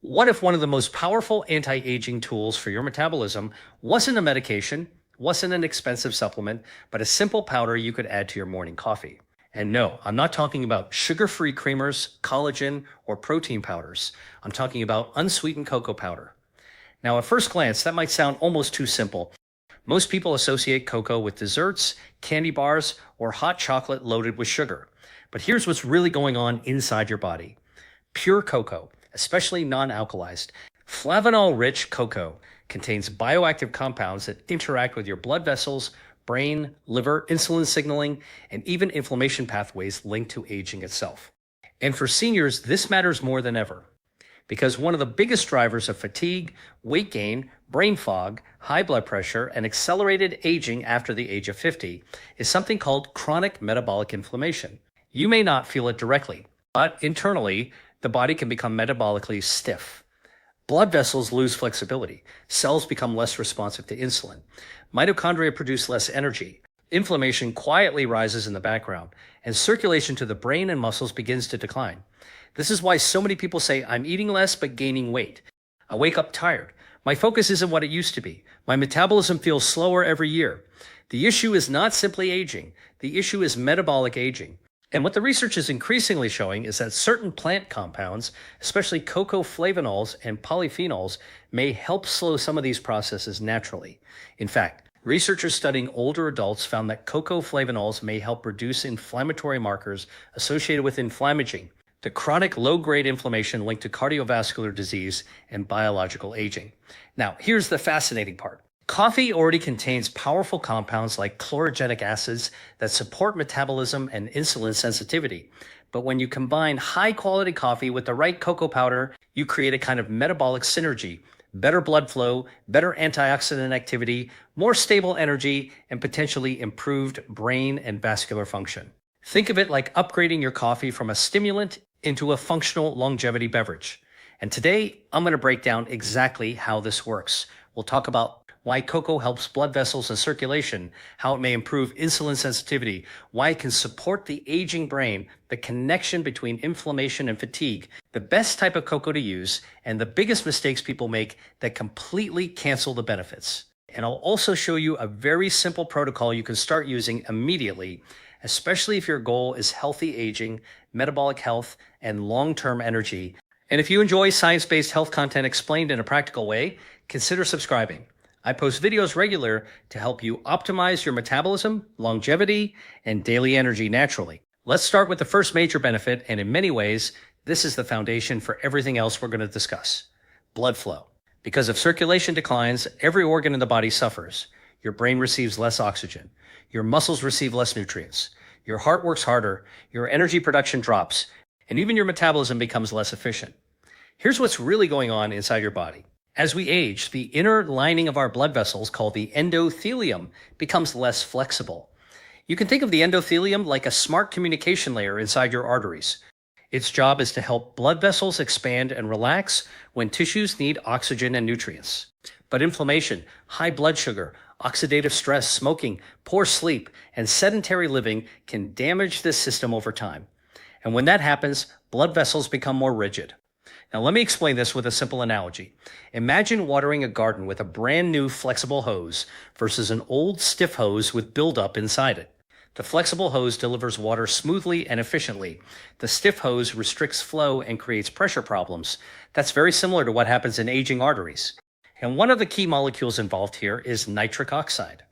What if one of the most powerful anti-aging tools for your metabolism wasn't a medication, wasn't an expensive supplement, but a simple powder you could add to your morning coffee? And no, I'm not talking about sugar-free creamers, collagen, or protein powders. I'm talking about unsweetened cocoa powder. Now, at first glance, that might sound almost too simple. Most people associate cocoa with desserts, candy bars, or hot chocolate loaded with sugar. But here's what's really going on inside your body. Pure cocoa, especially non-alkalized, flavanol-rich cocoa contains bioactive compounds that interact with your blood vessels, brain, liver, insulin signaling, and even inflammation pathways linked to aging itself. And for seniors, this matters more than ever because one of the biggest drivers of fatigue, weight gain, brain fog, high blood pressure, and accelerated aging after the age of 50 is something called chronic metabolic inflammation. You may not feel it directly, but internally, the body can become metabolically stiff. Blood vessels lose flexibility. Cells become less responsive to insulin. Mitochondria produce less energy. Inflammation quietly rises in the background, and circulation to the brain and muscles begins to decline. This is why so many people say, I'm eating less but gaining weight. I wake up tired. My focus isn't what it used to be. My metabolism feels slower every year. The issue is not simply aging. The issue is metabolic aging. And what the research is increasingly showing is that certain plant compounds, especially cocoa flavanols and polyphenols, may help slow some of these processes naturally. In fact, researchers studying older adults found that cocoa flavanols may help reduce inflammatory markers associated with inflammaging, the chronic low-grade inflammation linked to cardiovascular disease and biological aging. Now, here's the fascinating part. Coffee already contains powerful compounds like chlorogenic acids that support metabolism and insulin sensitivity. But when you combine high-quality coffee with the right cocoa powder, you create a kind of metabolic synergy, better blood flow, better antioxidant activity, more stable energy, and potentially improved brain and vascular function. Think of it like upgrading your coffee from a stimulant into a functional longevity beverage. And today, I'm going to break down exactly how this works. We'll talk about why cocoa helps blood vessels and circulation, how it may improve insulin sensitivity, why it can support the aging brain, the connection between inflammation and fatigue, the best type of cocoa to use, and the biggest mistakes people make that completely cancel the benefits. And I'll also show you a very simple protocol you can start using immediately, especially if your goal is healthy aging, metabolic health, and long-term energy. And if you enjoy science-based health content explained in a practical way, consider subscribing. I post videos regular to help you optimize your metabolism, longevity, and daily energy naturally. Let's start with the first major benefit, and in many ways, this is the foundation for everything else we're going to discuss. Blood flow. Because if circulation declines, every organ in the body suffers. Your brain receives less oxygen. Your muscles receive less nutrients. Your heart works harder. Your energy production drops. And even your metabolism becomes less efficient. Here's what's really going on inside your body. As we age, the inner lining of our blood vessels, called the endothelium, becomes less flexible. You can think of the endothelium like a smart communication layer inside your arteries. Its job is to help blood vessels expand and relax when tissues need oxygen and nutrients. But inflammation, high blood sugar, oxidative stress, smoking, poor sleep, and sedentary living can damage this system over time. And when that happens, blood vessels become more rigid. Now, let me explain this with a simple analogy. Imagine watering a garden with a brand new flexible hose versus an old stiff hose with buildup inside it. The flexible hose delivers water smoothly and efficiently. The stiff hose restricts flow and creates pressure problems. That's very similar to what happens in aging arteries. And one of the key molecules involved here is nitric oxide.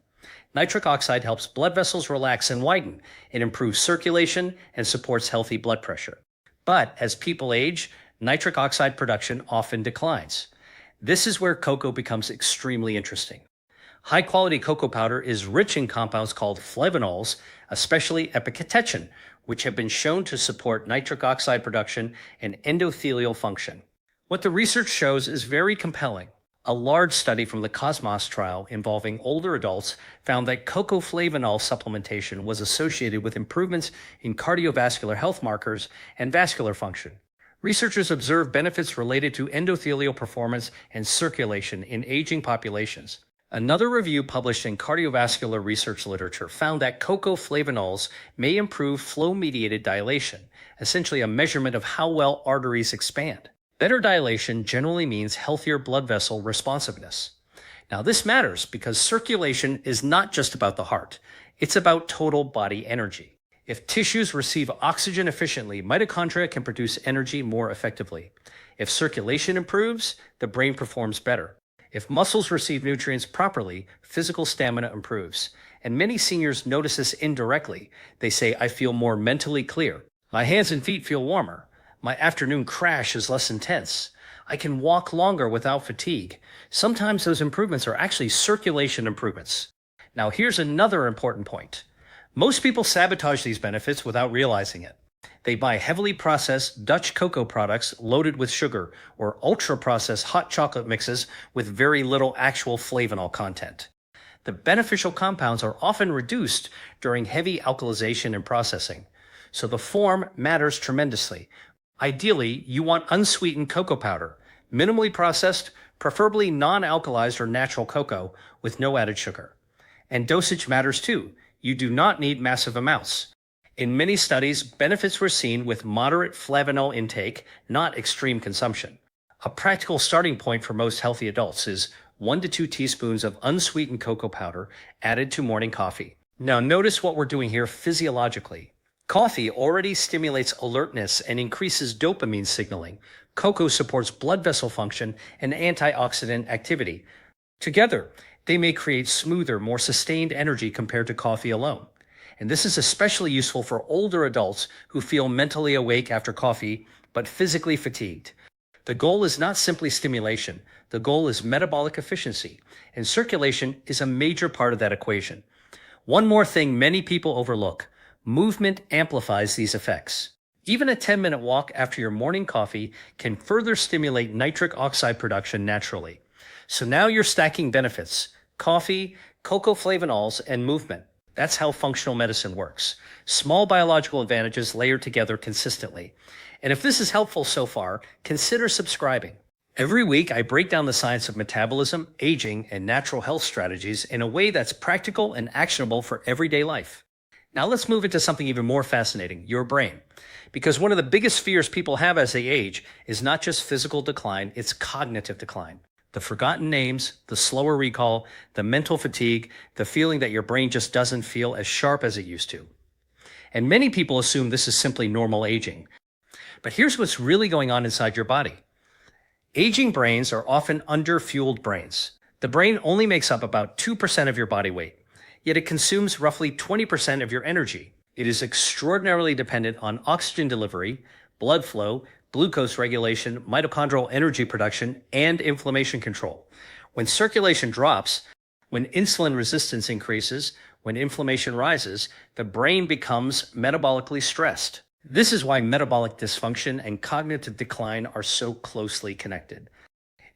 Nitric oxide helps blood vessels relax and widen. It improves circulation and supports healthy blood pressure. But as people age, nitric oxide production often declines. This is where cocoa becomes extremely interesting. High-quality cocoa powder is rich in compounds called flavanols, especially epicatechin, which have been shown to support nitric oxide production and endothelial function. What the research shows is very compelling. A large study from the Cosmos trial involving older adults found that cocoa flavanol supplementation was associated with improvements in cardiovascular health markers and vascular function. Researchers observed benefits related to endothelial performance and circulation in aging populations. Another review published in cardiovascular research literature found that cocoa flavanols may improve flow-mediated dilation, essentially a measurement of how well arteries expand. Better dilation generally means healthier blood vessel responsiveness. Now, this matters because circulation is not just about the heart, it's about total body energy. If tissues receive oxygen efficiently, mitochondria can produce energy more effectively. If circulation improves, the brain performs better. If muscles receive nutrients properly, physical stamina improves. And many seniors notice this indirectly. They say, I feel more mentally clear. My hands and feet feel warmer. My afternoon crash is less intense. I can walk longer without fatigue. Sometimes those improvements are actually circulation improvements. Now, here's another important point. Most people sabotage these benefits without realizing it. They buy heavily processed Dutch cocoa products loaded with sugar or ultra-processed hot chocolate mixes with very little actual flavanol content. The beneficial compounds are often reduced during heavy alkalization and processing, so the form matters tremendously. Ideally, you want unsweetened cocoa powder, minimally processed, preferably non-alkalized or natural cocoa with no added sugar. And dosage matters too. You do not need massive amounts. In many studies, benefits were seen with moderate flavanol intake, not extreme consumption. A practical starting point for most healthy adults is 1 to 2 teaspoons of unsweetened cocoa powder added to morning coffee. Now notice what we're doing here physiologically. Coffee already stimulates alertness and increases dopamine signaling. Cocoa supports blood vessel function and antioxidant activity. Together, they may create smoother, more sustained energy compared to coffee alone. And this is especially useful for older adults who feel mentally awake after coffee, but physically fatigued. The goal is not simply stimulation. The goal is metabolic efficiency, and circulation is a major part of that equation. One more thing many people overlook: movement amplifies these effects. Even a 10-minute walk after your morning coffee can further stimulate nitric oxide production naturally. So now you're stacking benefits: coffee, cocoa flavanols, and movement. That's how functional medicine works. Small biological advantages layered together consistently. And if this is helpful so far, consider subscribing. Every week, I break down the science of metabolism, aging, and natural health strategies in a way that's practical and actionable for everyday life. Now let's move into something even more fascinating: your brain. Because one of the biggest fears people have as they age is not just physical decline, it's cognitive decline. The forgotten names, the slower recall, the mental fatigue, the feeling that your brain just doesn't feel as sharp as it used to. And many people assume this is simply normal aging. But here's what's really going on inside your body. Aging brains are often under-fueled brains. The brain only makes up about 2% of your body weight, yet it consumes roughly 20% of your energy. It is extraordinarily dependent on oxygen delivery, blood flow, glucose regulation, mitochondrial energy production, and inflammation control. When circulation drops, when insulin resistance increases, when inflammation rises, the brain becomes metabolically stressed. This is why metabolic dysfunction and cognitive decline are so closely connected.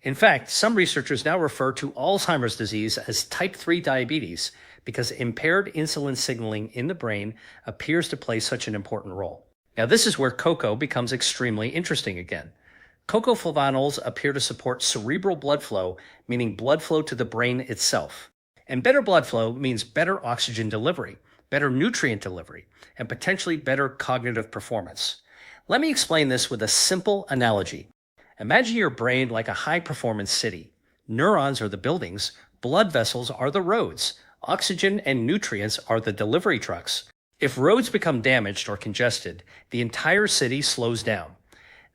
In fact, some researchers now refer to Alzheimer's disease as type 3 diabetes because impaired insulin signaling in the brain appears to play such an important role. Now, this is where cocoa becomes extremely interesting again. Cocoa flavanols appear to support cerebral blood flow, meaning blood flow to the brain itself. And better blood flow means better oxygen delivery, better nutrient delivery, and potentially better cognitive performance. Let me explain this with a simple analogy. Imagine your brain like a high-performance city. Neurons are the buildings, blood vessels are the roads, oxygen and nutrients are the delivery trucks. If roads become damaged or congested, the entire city slows down.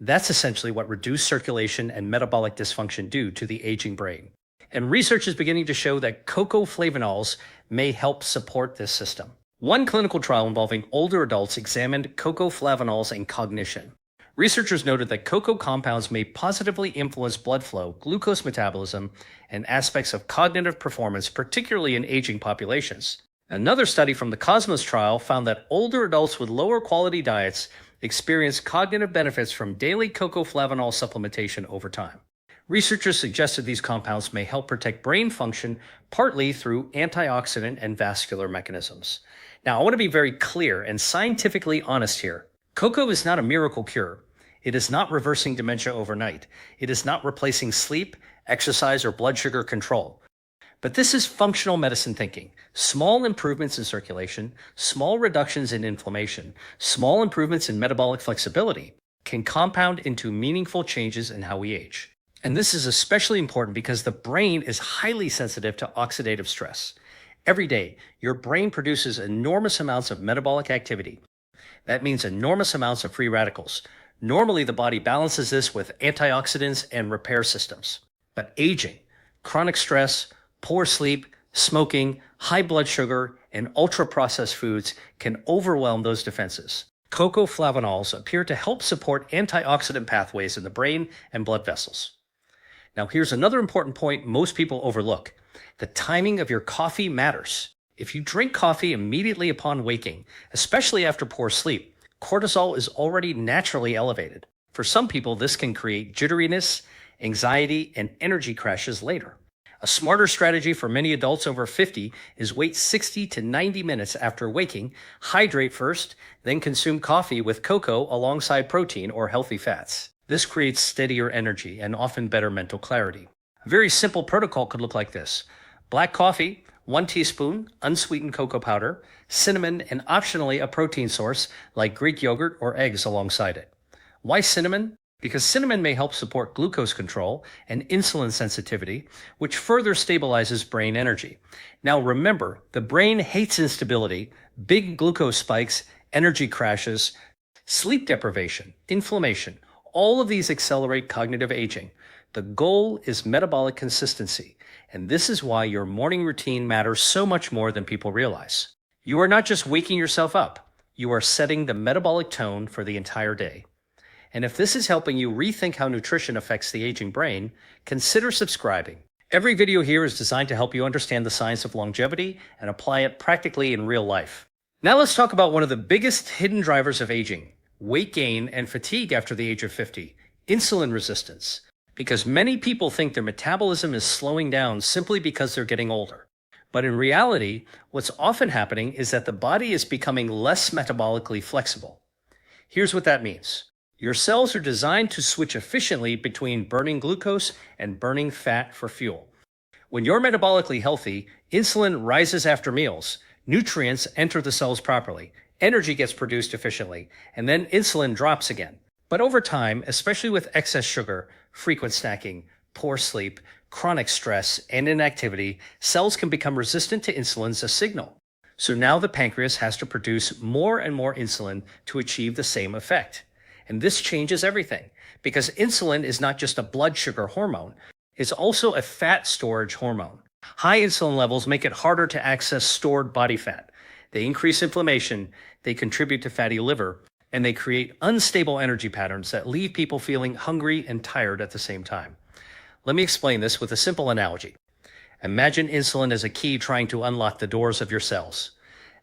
That's essentially what reduced circulation and metabolic dysfunction do to the aging brain. And research is beginning to show that cocoa flavanols may help support this system. One clinical trial involving older adults examined cocoa flavanols and cognition. Researchers noted that cocoa compounds may positively influence blood flow, glucose metabolism, and aspects of cognitive performance, particularly in aging populations. Another study from the Cosmos trial found that older adults with lower quality diets experienced cognitive benefits from daily cocoa flavanol supplementation over time. Researchers suggested these compounds may help protect brain function partly through antioxidant and vascular mechanisms. Now, I want to be very clear and scientifically honest here. Cocoa is not a miracle cure. It is not reversing dementia overnight. It is not replacing sleep, exercise, or blood sugar control. But this is functional medicine thinking. Small improvements in circulation, small reductions in inflammation, small improvements in metabolic flexibility. can compound into meaningful changes in how we age. And this is especially important because the brain is highly sensitive to oxidative stress. Every day, your brain produces enormous amounts of metabolic activity. That means enormous amounts of free radicals. Normally, the body balances this with antioxidants and repair systems. But aging, chronic stress, poor sleep, smoking, high blood sugar, and ultra-processed foods can overwhelm those defenses. Cocoa flavanols appear to help support antioxidant pathways in the brain and blood vessels. Now, here's another important point most people overlook. The timing of your coffee matters. If you drink coffee immediately upon waking, especially after poor sleep, cortisol is already naturally elevated. For some people, this can create jitteriness, anxiety, and energy crashes later. A smarter strategy for many adults over 50 is wait 60 to 90 minutes after waking, hydrate first, then consume coffee with cocoa alongside protein or healthy fats. This creates steadier energy and often better mental clarity. A very simple protocol could look like this. Black coffee, 1 teaspoon, unsweetened cocoa powder, cinnamon, and optionally a protein source like Greek yogurt or eggs alongside it. Why cinnamon? Because cinnamon may help support glucose control and insulin sensitivity, which further stabilizes brain energy. Now remember, the brain hates instability, big glucose spikes, energy crashes, sleep deprivation, inflammation. All of these accelerate cognitive aging. The goal is metabolic consistency, and this is why your morning routine matters so much more than people realize. You are not just waking yourself up, you are setting the metabolic tone for the entire day. And if this is helping you rethink how nutrition affects the aging brain, consider subscribing. Every video here is designed to help you understand the science of longevity and apply it practically in real life. Now let's talk about one of the biggest hidden drivers of aging, weight gain and fatigue after the age of 50, insulin resistance. Because many people think their metabolism is slowing down simply because they're getting older. But in reality, what's often happening is that the body is becoming less metabolically flexible. Here's what that means. Your cells are designed to switch efficiently between burning glucose and burning fat for fuel. When you're metabolically healthy, insulin rises after meals, nutrients enter the cells properly, energy gets produced efficiently, and then insulin drops again. But over time, especially with excess sugar, frequent snacking, poor sleep, chronic stress, and inactivity, cells can become resistant to insulin as a signal. So now the pancreas has to produce more and more insulin to achieve the same effect. And this changes everything, because insulin is not just a blood sugar hormone, it's also a fat storage hormone. High insulin levels make it harder to access stored body fat. They increase inflammation, they contribute to fatty liver, and they create unstable energy patterns that leave people feeling hungry and tired at the same time. Let me explain this with a simple analogy. Imagine insulin as a key trying to unlock the doors of your cells.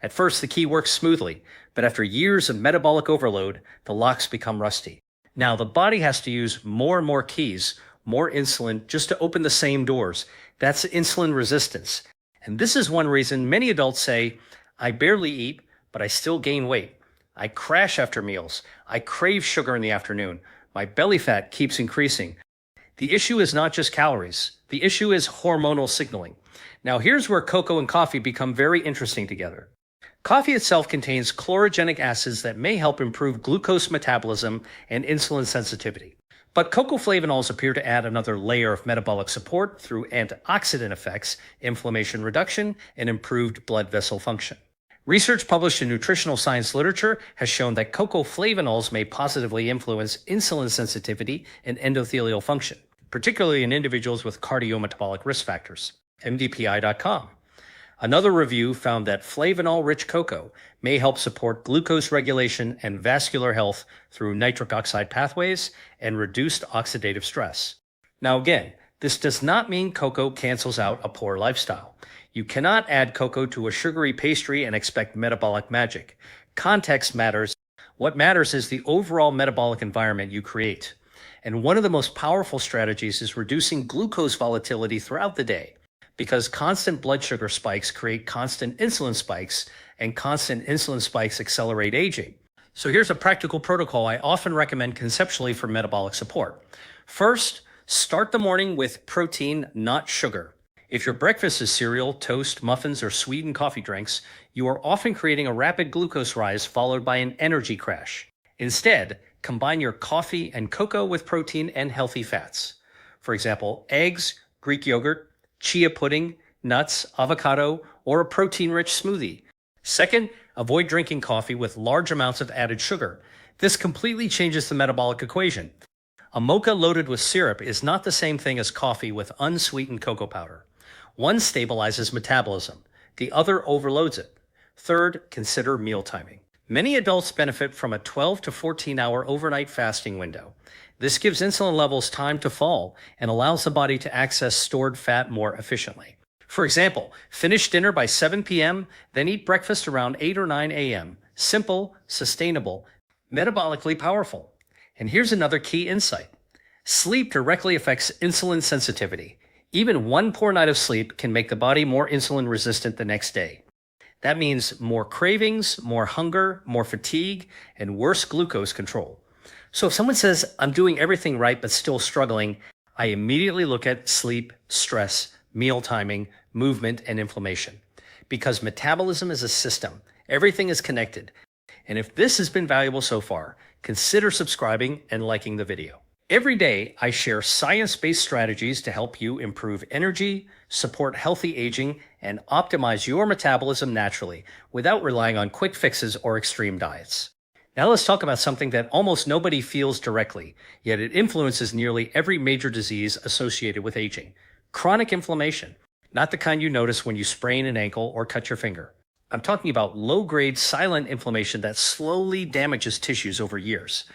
At first, the key works smoothly, but after years of metabolic overload, the locks become rusty. Now, the body has to use more and more keys, more insulin, just to open the same doors. That's insulin resistance. And this is one reason many adults say, I barely eat, but I still gain weight. I crash after meals. I crave sugar in the afternoon. My belly fat keeps increasing. The issue is not just calories. The issue is hormonal signaling. Now, here's where cocoa and coffee become very interesting together. Coffee itself contains chlorogenic acids that may help improve glucose metabolism and insulin sensitivity. But cocoa flavanols appear to add another layer of metabolic support through antioxidant effects, inflammation reduction, and improved blood vessel function. Research published in nutritional science literature has shown that cocoa flavanols may positively influence insulin sensitivity and endothelial function, particularly in individuals with cardiometabolic risk factors. MDPI.com. Another review found that flavanol-rich cocoa may help support glucose regulation and vascular health through nitric oxide pathways and reduced oxidative stress. Now again, this does not mean cocoa cancels out a poor lifestyle. You cannot add cocoa to a sugary pastry and expect metabolic magic. Context matters. What matters is the overall metabolic environment you create. And one of the most powerful strategies is reducing glucose volatility throughout the day, because constant blood sugar spikes create constant insulin spikes, and constant insulin spikes accelerate aging. So here's a practical protocol I often recommend conceptually for metabolic support. First, start the morning with protein, not sugar. If your breakfast is cereal, toast, muffins, or sweetened coffee drinks, you are often creating a rapid glucose rise followed by an energy crash. Instead, Combine your coffee and cocoa with protein and healthy fats. For example, eggs, Greek yogurt, chia pudding, nuts, avocado, or a protein-rich smoothie. Second, avoid drinking coffee with large amounts of added sugar. This completely changes the metabolic equation. A mocha loaded with syrup is not the same thing as coffee with unsweetened cocoa powder. One stabilizes metabolism, the other overloads it. Third, consider meal timing. Many adults benefit from a 12 to 14-hour overnight fasting window. This gives insulin levels time to fall and allows the body to access stored fat more efficiently. For example, finish dinner by 7 p.m., then eat breakfast around 8 or 9 a.m. Simple, sustainable, metabolically powerful. And here's another key insight. Sleep directly affects insulin sensitivity. Even one poor night of sleep can make the body more insulin resistant the next day. That means more cravings, more hunger, more fatigue, and worse glucose control. So if someone says, I'm doing everything right but still struggling, I immediately look at sleep, stress, meal timing, movement, and inflammation. Because metabolism is a system. Everything is connected. And if this has been valuable so far, consider subscribing and liking the video. Every day, I share science-based strategies to help you improve energy, support healthy aging, and optimize your metabolism naturally without relying on quick fixes or extreme diets. Now let's talk about something that almost nobody feels directly, yet it influences nearly every major disease associated with aging. Chronic inflammation, not the kind you notice when you sprain an ankle or cut your finger. I'm talking about low-grade silent inflammation that slowly damages tissues over years.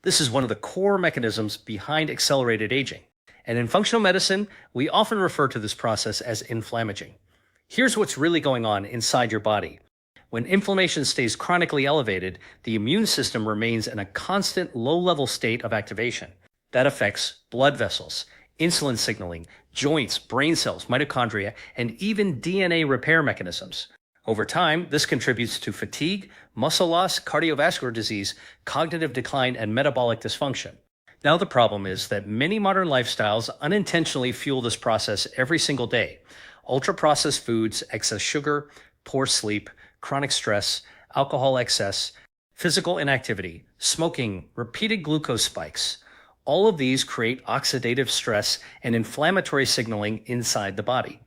This is one of the core mechanisms behind accelerated aging. And in functional medicine, we often refer to this process as inflammaging. Here's what's really going on inside your body. When inflammation stays chronically elevated, the immune system remains in a constant low-level state of activation. That affects blood vessels, insulin signaling, joints, brain cells, mitochondria, and even DNA repair mechanisms. Over time, this contributes to fatigue, muscle loss, cardiovascular disease, cognitive decline, and metabolic dysfunction. Now the problem is that many modern lifestyles unintentionally fuel this process every single day. Ultra-processed foods, excess sugar, poor sleep, chronic stress, alcohol excess, physical inactivity, smoking, repeated glucose spikes. All of these create oxidative stress and inflammatory signaling inside the body.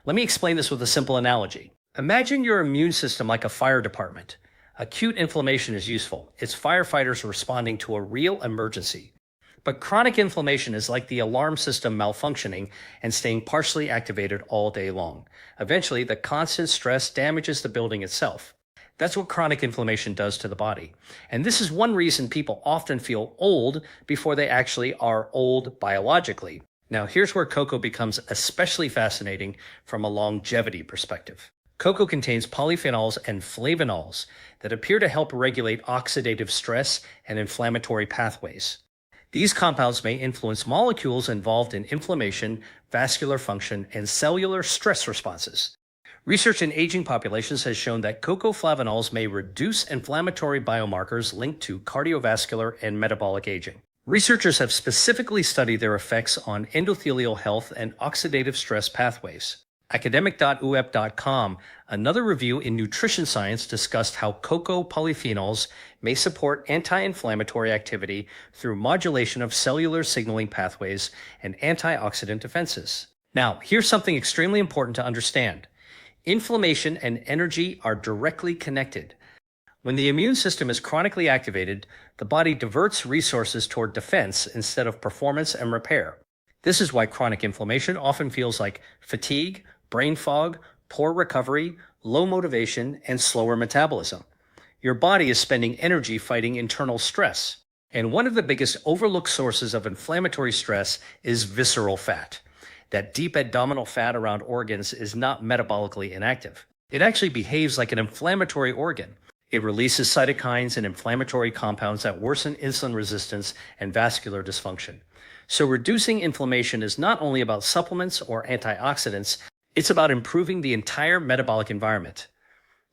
Let me explain this with a simple analogy. Imagine your immune system like a fire department. Acute inflammation is useful. It's firefighters responding to a real emergency. But chronic inflammation is like the alarm system malfunctioning and staying partially activated all day long. Eventually, the constant stress damages the building itself. That's what chronic inflammation does to the body. And this is one reason people often feel old before they actually are old biologically. Now, here's where cocoa becomes especially fascinating from a longevity perspective. Cocoa contains polyphenols and flavanols that appear to help regulate oxidative stress and inflammatory pathways. These compounds may influence molecules involved in inflammation, vascular function, and cellular stress responses. Research in aging populations has shown that cocoa flavanols may reduce inflammatory biomarkers linked to cardiovascular and metabolic aging. Researchers have specifically studied their effects on endothelial health and oxidative stress pathways. Academic.uep.com, another review in nutrition science, discussed how cocoa polyphenols may support anti-inflammatory activity through modulation of cellular signaling pathways and antioxidant defenses. Now, here's something extremely important to understand. Inflammation and energy are directly connected. When the immune system is chronically activated, the body diverts resources toward defense instead of performance and repair. This is why chronic inflammation often feels like fatigue, brain fog, poor recovery, low motivation, and slower metabolism. Your body is spending energy fighting internal stress. And one of the biggest overlooked sources of inflammatory stress is visceral fat. That deep abdominal fat around organs is not metabolically inactive. It actually behaves like an inflammatory organ. It releases cytokines and inflammatory compounds that worsen insulin resistance and vascular dysfunction. So reducing inflammation is not only about supplements or antioxidants, it's about improving the entire metabolic environment.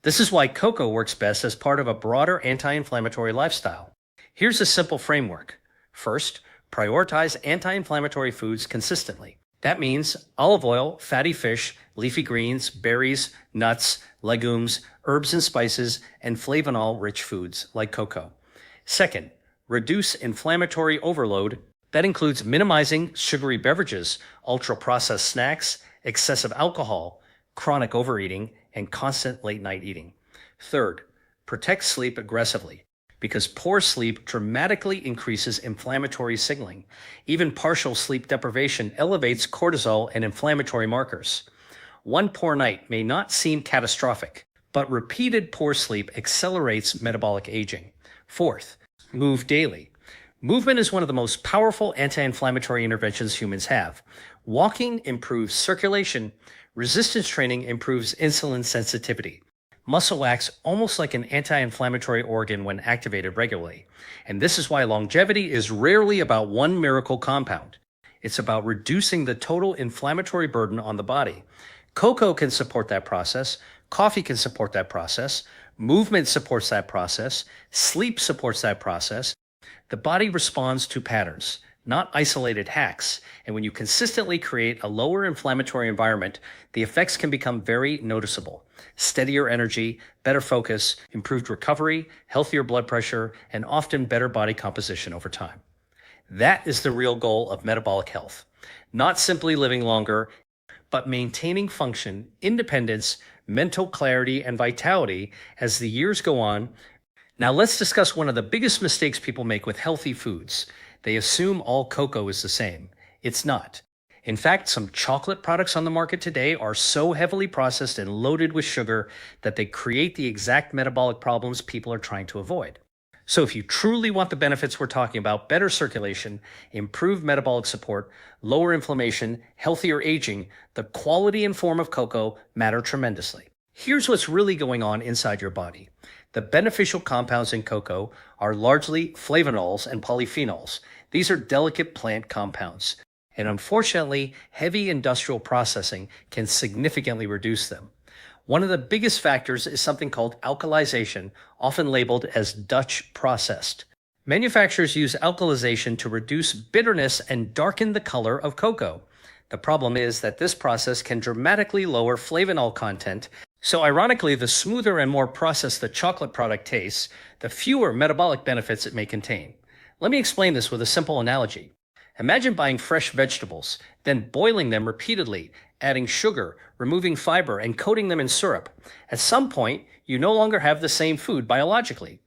This is why cocoa works best as part of a broader anti-inflammatory lifestyle. Here's a simple framework. First, prioritize anti-inflammatory foods consistently. That means olive oil, fatty fish, leafy greens, berries, nuts, legumes, herbs and spices, and flavanol-rich foods like cocoa. Second, reduce inflammatory overload. That includes minimizing sugary beverages, ultra-processed snacks, excessive alcohol, chronic overeating, and constant late-night eating. Third, protect sleep aggressively, because poor sleep dramatically increases inflammatory signaling. Even partial sleep deprivation elevates cortisol and inflammatory markers. One poor night may not seem catastrophic, but repeated poor sleep accelerates metabolic aging. Fourth, move daily. Movement is one of the most powerful anti-inflammatory interventions humans have. Walking improves circulation. Resistance training improves insulin sensitivity. Muscle acts almost like an anti-inflammatory organ when activated regularly. And this is why longevity is rarely about one miracle compound. It's about reducing the total inflammatory burden on the body. Cocoa can support that process. Coffee can support that process. Movement supports that process. Sleep supports that process. The body responds to patterns, not isolated hacks. And when you consistently create a lower inflammatory environment, the effects can become very noticeable. Steadier energy, better focus, improved recovery, healthier blood pressure, and often better body composition over time. That is the real goal of metabolic health. Not simply living longer, but maintaining function, independence, mental clarity, and vitality as the years go on. Now let's discuss one of the biggest mistakes people make with healthy foods. They assume all cocoa is the same. It's not. In fact, some chocolate products on the market today are so heavily processed and loaded with sugar that they create the exact metabolic problems people are trying to avoid. So if you truly want the benefits we're talking about, better circulation, improved metabolic support, lower inflammation, healthier aging, the quality and form of cocoa matter tremendously. Here's what's really going on inside your body. The beneficial compounds in cocoa are largely flavanols and polyphenols. These are delicate plant compounds. And unfortunately, heavy industrial processing can significantly reduce them. One of the biggest factors is something called alkalization, often labeled as Dutch processed. Manufacturers use alkalization to reduce bitterness and darken the color of cocoa. The problem is that this process can dramatically lower flavanol content. So ironically, the smoother and more processed the chocolate product tastes, the fewer metabolic benefits it may contain. Let me explain this with a simple analogy. Imagine buying fresh vegetables, then boiling them repeatedly, adding sugar, removing fiber, and coating them in syrup. At some point, you no longer have the same food biologically.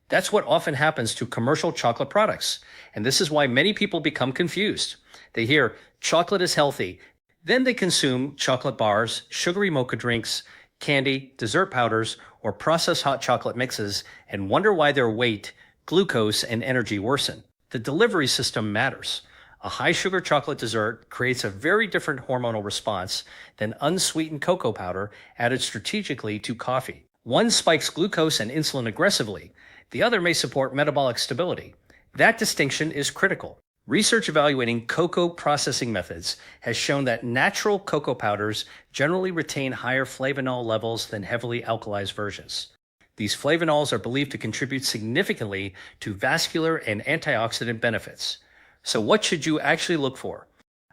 That's what often happens to commercial chocolate products. And this is why many people become confused. They hear chocolate is healthy, then they consume chocolate bars, sugary mocha drinks, candy, dessert powders, or processed hot chocolate mixes, and wonder why their weight, glucose, and energy worsen. The delivery system matters. A high-sugar chocolate dessert creates a very different hormonal response than unsweetened cocoa powder added strategically to coffee. One spikes glucose and insulin aggressively. The other may support metabolic stability. That distinction is critical. Research evaluating cocoa processing methods has shown that natural cocoa powders generally retain higher flavanol levels than heavily alkalized versions. These flavanols are believed to contribute significantly to vascular and antioxidant benefits. So what should you actually look for?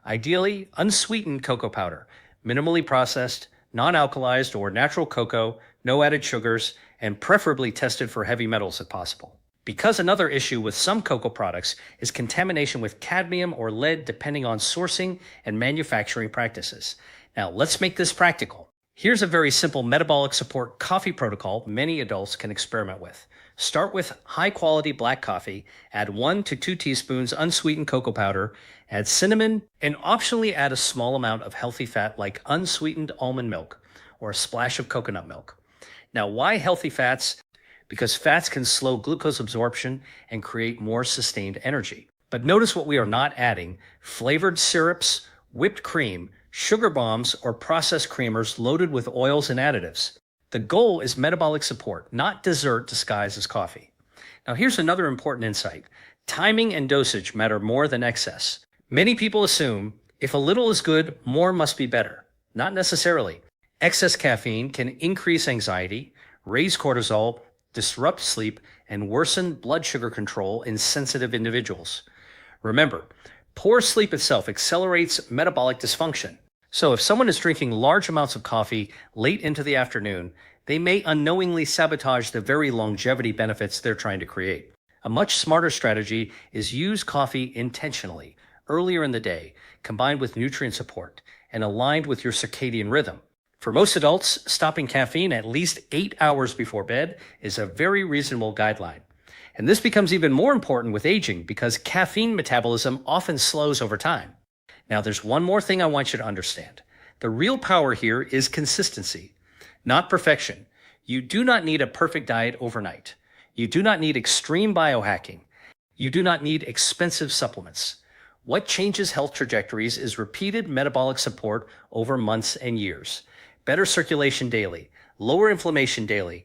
Ideally, unsweetened cocoa powder, minimally processed, non-alkalized or natural cocoa, no added sugars, and preferably tested for heavy metals if possible. Because another issue with some cocoa products is contamination with cadmium or lead depending on sourcing and manufacturing practices. Now let's make this practical. Here's a very simple metabolic support coffee protocol many adults can experiment with. Start with high-quality black coffee, add 1 to 2 teaspoons unsweetened cocoa powder, add cinnamon, and optionally add a small amount of healthy fat like unsweetened almond milk or a splash of coconut milk. Now, why healthy fats? Because fats can slow glucose absorption and create more sustained energy. But notice what we are not adding: flavored syrups, whipped cream, sugar bombs, or processed creamers loaded with oils and additives. The goal is metabolic support, not dessert disguised as coffee. Now here's another important insight. Timing and dosage matter more than excess. Many people assume if a little is good, more must be better. Not necessarily. Excess caffeine can increase anxiety, raise cortisol, disrupt sleep, and worsen blood sugar control in sensitive individuals. Remember, poor sleep itself accelerates metabolic dysfunction. So if someone is drinking large amounts of coffee late into the afternoon, they may unknowingly sabotage the very longevity benefits they're trying to create. A much smarter strategy is use coffee intentionally, earlier in the day, combined with nutrient support, and aligned with your circadian rhythm. For most adults, stopping caffeine at least 8 hours before bed is a very reasonable guideline. And this becomes even more important with aging because caffeine metabolism often slows over time. Now, there's one more thing I want you to understand. The real power here is consistency, not perfection. You do not need a perfect diet overnight. You do not need extreme biohacking. You do not need expensive supplements. What changes health trajectories is repeated metabolic support over months and years. Better circulation daily, lower inflammation daily,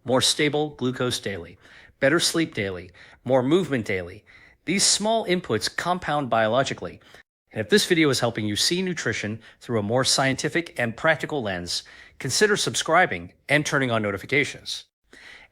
more stable glucose daily, better sleep daily, more movement daily. These small inputs compound biologically. And if this video is helping you see nutrition through a more scientific and practical lens, consider subscribing and turning on notifications.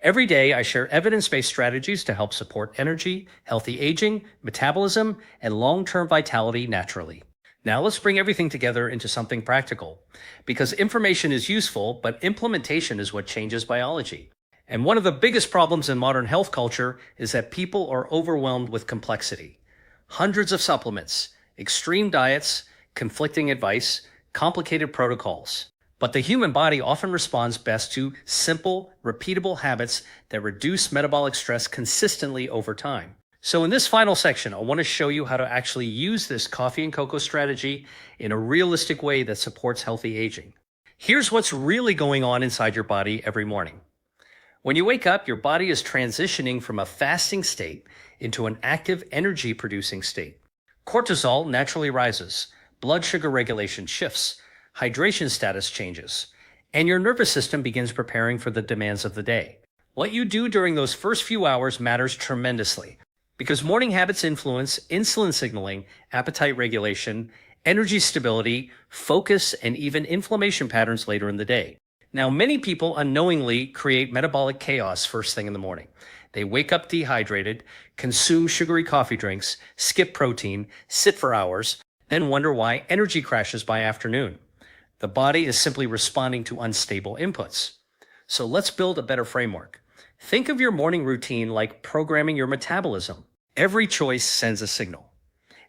Every day, I share evidence-based strategies to help support energy, healthy aging, metabolism, and long-term vitality naturally. Now let's bring everything together into something practical, because information is useful, but implementation is what changes biology. And one of the biggest problems in modern health culture is that people are overwhelmed with complexity. Hundreds of supplements, extreme diets, conflicting advice, complicated protocols. But the human body often responds best to simple, repeatable habits that reduce metabolic stress consistently over time. So in this final section, I want to show you how to actually use this coffee and cocoa strategy in a realistic way that supports healthy aging. Here's what's really going on inside your body every morning. When you wake up, your body is transitioning from a fasting state into an active energy-producing state. Cortisol naturally rises, blood sugar regulation shifts, hydration status changes, and your nervous system begins preparing for the demands of the day. What you do during those first few hours matters tremendously because morning habits influence insulin signaling, appetite regulation, energy stability, focus, and even inflammation patterns later in the day. Now, many people unknowingly create metabolic chaos first thing in the morning. They wake up dehydrated, consume sugary coffee drinks, skip protein, sit for hours, then wonder why energy crashes by afternoon. The body is simply responding to unstable inputs. So let's build a better framework. Think of your morning routine like programming your metabolism. Every choice sends a signal.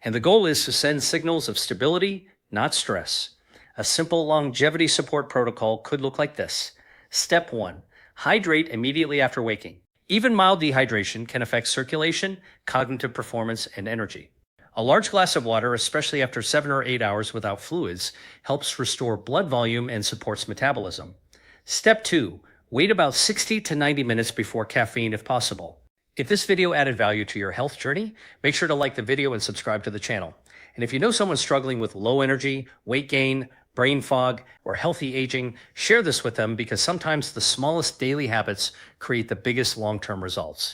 And the goal is to send signals of stability, not stress. A simple longevity support protocol could look like this. Step 1. Hydrate immediately after waking. Even mild dehydration can affect circulation, cognitive performance, and energy. A large glass of water, especially after 7 or 8 hours without fluids, helps restore blood volume and supports metabolism. Step 2. Wait about 60 to 90 minutes before caffeine if possible. If this video added value to your health journey, make sure to like the video and subscribe to the channel. And if you know someone struggling with low energy, weight gain, brain fog, or healthy aging, share this with them because sometimes the smallest daily habits create the biggest long-term results.